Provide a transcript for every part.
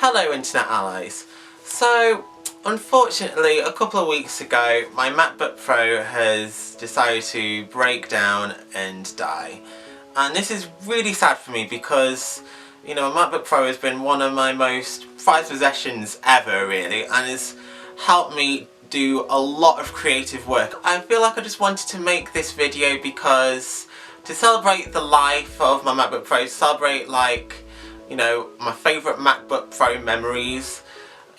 Hello Internet Allies. So unfortunately a couple of weeks ago my MacBook Pro has decided to break down and die, and this is really sad for me because a MacBook Pro has been one of my most prized possessions ever really, and has helped me do a lot of creative work. I feel like I just wanted to make this video because to celebrate the life of my MacBook Pro, to celebrate my favourite MacBook Pro memories,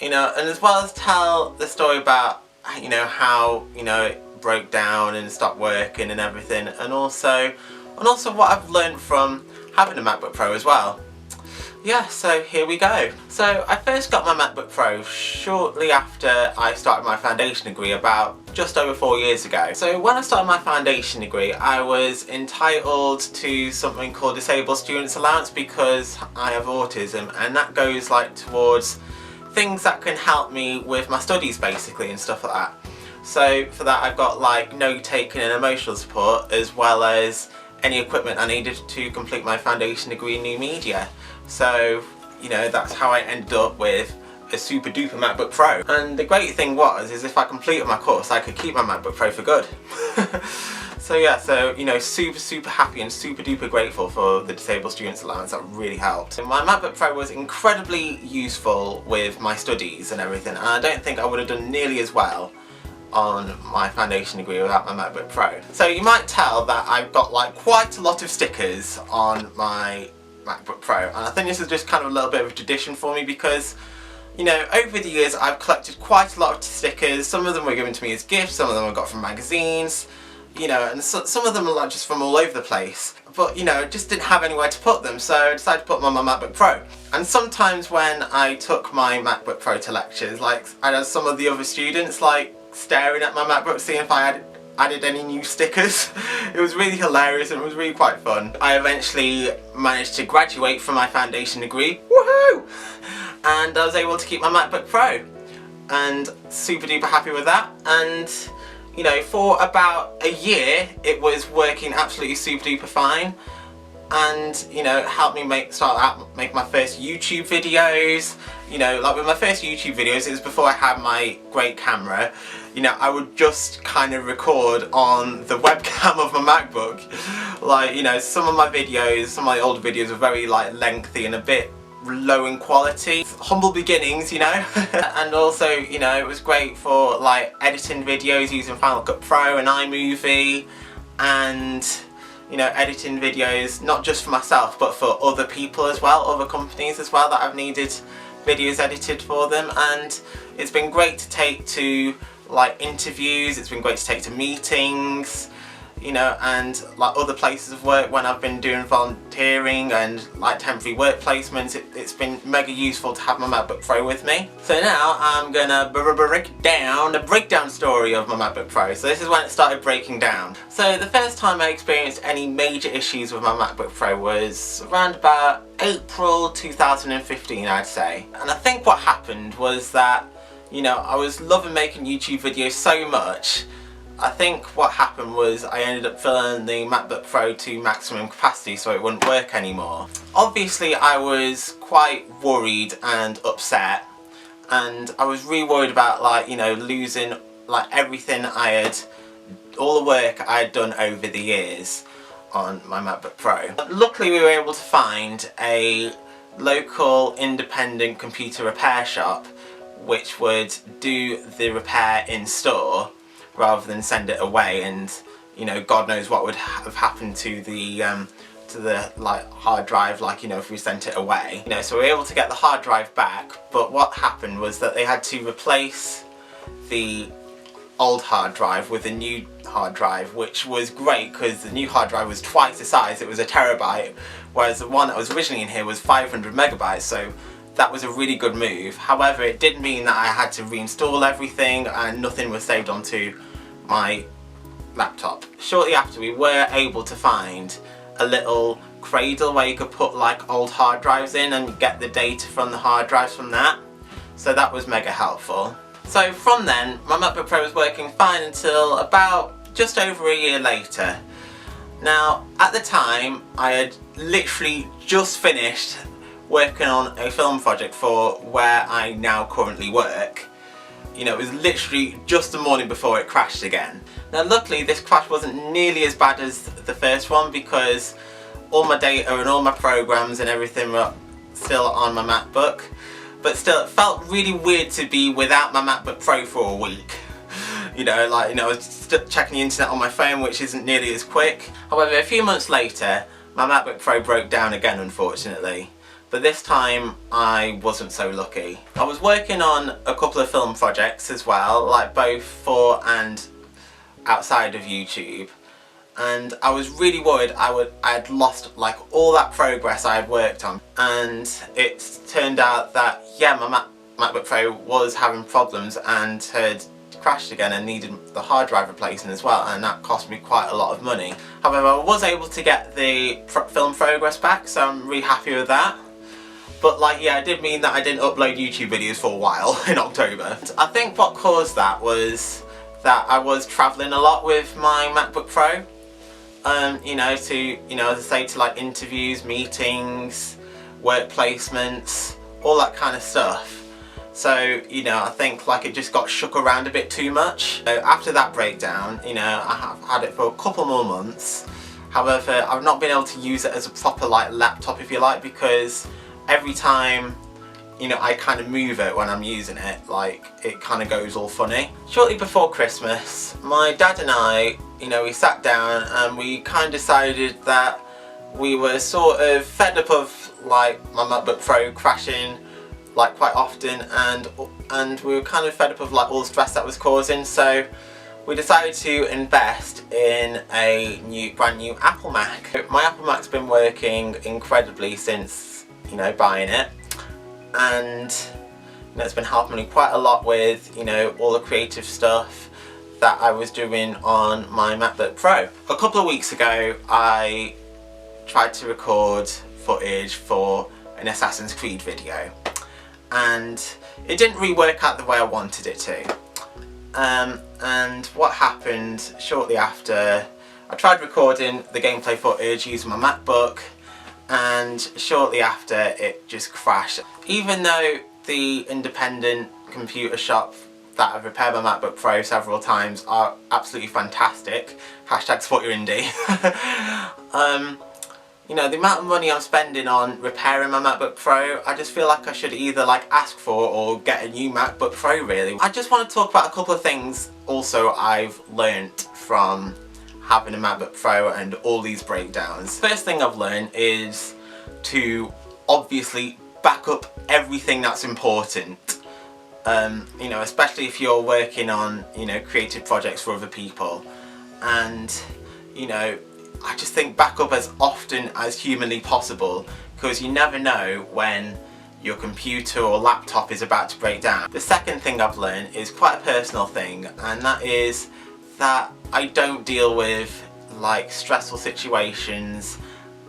and as well as tell the story about how it broke down and stopped working and everything, and also what I've learned from having a MacBook Pro as well. Yeah, so here we go. So I first got my MacBook Pro shortly after I started my foundation degree about just over 4 years ago. So when I started my foundation degree I was entitled to something called Disabled Students Allowance because I have autism, and that goes towards things that can help me with my studies basically and stuff like that. So for that I've got note taking and emotional support, as well as any equipment I needed to complete my foundation degree in new media. So that's how I ended up with a super duper MacBook Pro. And the great thing is if I completed my course I could keep my MacBook Pro for good. So yeah, super happy and super duper grateful for the Disabled Students Allowance. That really helped. And my MacBook Pro was incredibly useful with my studies and everything, and I don't think I would have done nearly as well on my foundation degree without my MacBook Pro. So you might tell that I've got quite a lot of stickers on my MacBook Pro, and I think this is just kind of a little bit of a tradition for me because over the years I've collected quite a lot of stickers. Some of them were given to me as gifts, some of them I got from magazines, and some of them are just from all over the place, but just didn't have anywhere to put them, so I decided to put them on my MacBook Pro. And sometimes when I took my MacBook Pro to lectures, I had some of the other students staring at my MacBook seeing if I had added any new stickers. It was really hilarious and it was really quite fun. I eventually managed to graduate from my foundation degree, woohoo! And I was able to keep my MacBook Pro, and super duper happy with that. And for about a year it was working absolutely super duper fine, and helped me start out make my first YouTube videos. With my first YouTube videos, it was before I had my great camera. I would just kind of record on the webcam of my MacBook. Some of my videos, some of my older videos were very lengthy and a bit low in quality. Humble beginnings, And also, it was great for editing videos using Final Cut Pro and iMovie, and editing videos not just for myself but for other people as well, other companies as well that I've needed videos edited for them. And it's been great to take to interviews, it's been great to take to meetings, and other places of work when I've been doing volunteering and temporary work placements. It's been mega useful to have my MacBook Pro with me. So now I'm gonna break down the breakdown story of my MacBook Pro. So this is when it started breaking down. So the first time I experienced any major issues with my MacBook Pro was around about April 2015, I'd say. And I think what happened was that I was loving making YouTube videos so much. I think what happened was I ended up filling the MacBook Pro to maximum capacity so it wouldn't work anymore. Obviously I was quite worried and upset, and I was really worried about losing everything all the work I had done over the years on my MacBook Pro. Luckily we were able to find a local independent computer repair shop which would do the repair in store rather than send it away, and God knows what would have happened to the hard drive if we sent it away. So we were able to get the hard drive back, but what happened was that they had to replace the old hard drive with a new hard drive, which was great because the new hard drive was twice the size. It was a terabyte, whereas the one that was originally in here was 500 megabytes, so that was a really good move. However, it did mean that I had to reinstall everything and nothing was saved onto my laptop. Shortly after, we were able to find a little cradle where you could put old hard drives in and get the data from the hard drives from that. So that was mega helpful. So from then, my MacBook Pro was working fine until about just over a year later. Now, at the time, I had literally just finished working on a film project for where I now currently work. You know, it was literally just the morning before it crashed again. Now luckily this crash wasn't nearly as bad as the first one because all my data and all my programs and everything were still on my MacBook. But still, it felt really weird to be without my MacBook Pro for a week. You know, I was just checking the internet on my phone, which isn't nearly as quick. However, a few months later, my MacBook Pro broke down again, unfortunately. But this time, I wasn't so lucky. I was working on a couple of film projects as well, like both for and outside of YouTube. And I was really worried I'd lost like all that progress I had worked on. And it turned out that, yeah, my MacBook Pro was having problems and had crashed again and needed the hard drive replacing as well, and that cost me quite a lot of money. However, I was able to get the film progress back, so I'm really happy with that. But like, yeah, it did mean that I didn't upload YouTube videos for a while in October. I think what caused that was that I was travelling a lot with my MacBook Pro. You know, as I say, to like interviews, meetings, work placements, all that kind of stuff. So, you know, I think like it just got shook around a bit too much. So after that breakdown, you know, I have had it for a couple more months. However, I've not been able to use it as a proper like laptop, if you like, because every time, you know, I kind of move it when I'm using it, like it kind of goes all funny. Shortly before Christmas, my dad and I, you know, we sat down and we kind of decided that we were sort of fed up of like my MacBook Pro crashing like quite often, and we were kind of fed up of like all the stress that was causing, so we decided to invest in a brand new Apple Mac. My Apple Mac's been working incredibly since, you know, buying it, and you know, it's been helping me quite a lot with, you know, all the creative stuff that I was doing on my MacBook Pro. A couple of weeks ago I tried to record footage for an Assassin's Creed video, and it didn't really work out the way I wanted it to. And what happened shortly after, I tried recording the gameplay footage using my MacBook, and shortly after it just crashed. Even though the independent computer shop that have repaired my MacBook Pro several times are absolutely fantastic, hashtag support your indie, you know, the amount of money I'm spending on repairing my MacBook Pro, I just feel like I should either like ask for or get a new MacBook Pro really. I just want to talk about a couple of things also I've learnt from having a MacBook Pro and all these breakdowns. First thing I've learned is to obviously back up everything that's important. You know, especially if you're working on, you know, creative projects for other people. And, you know, I just think back up as often as humanly possible, because you never know when your computer or laptop is about to break down. The second thing I've learned is quite a personal thing, and that is that I don't deal with like stressful situations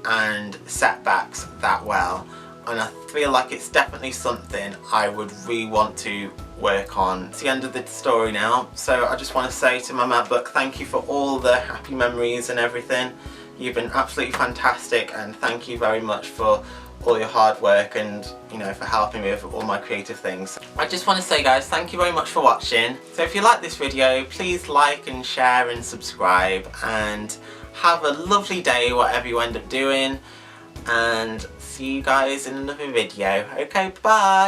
and setbacks that well, and I feel like it's definitely something I would really want to work on. It's the end of the story now, so I just want to say to my MacBook, thank you for all the happy memories and everything. You've been absolutely fantastic, and thank you very much for all your hard work and, you know, for helping me with all my creative things. I just want to say, guys, thank you very much for watching. So if you like this video, please like and share and subscribe, and have a lovely day whatever you end up doing, and see you guys in another video. Okay, bye!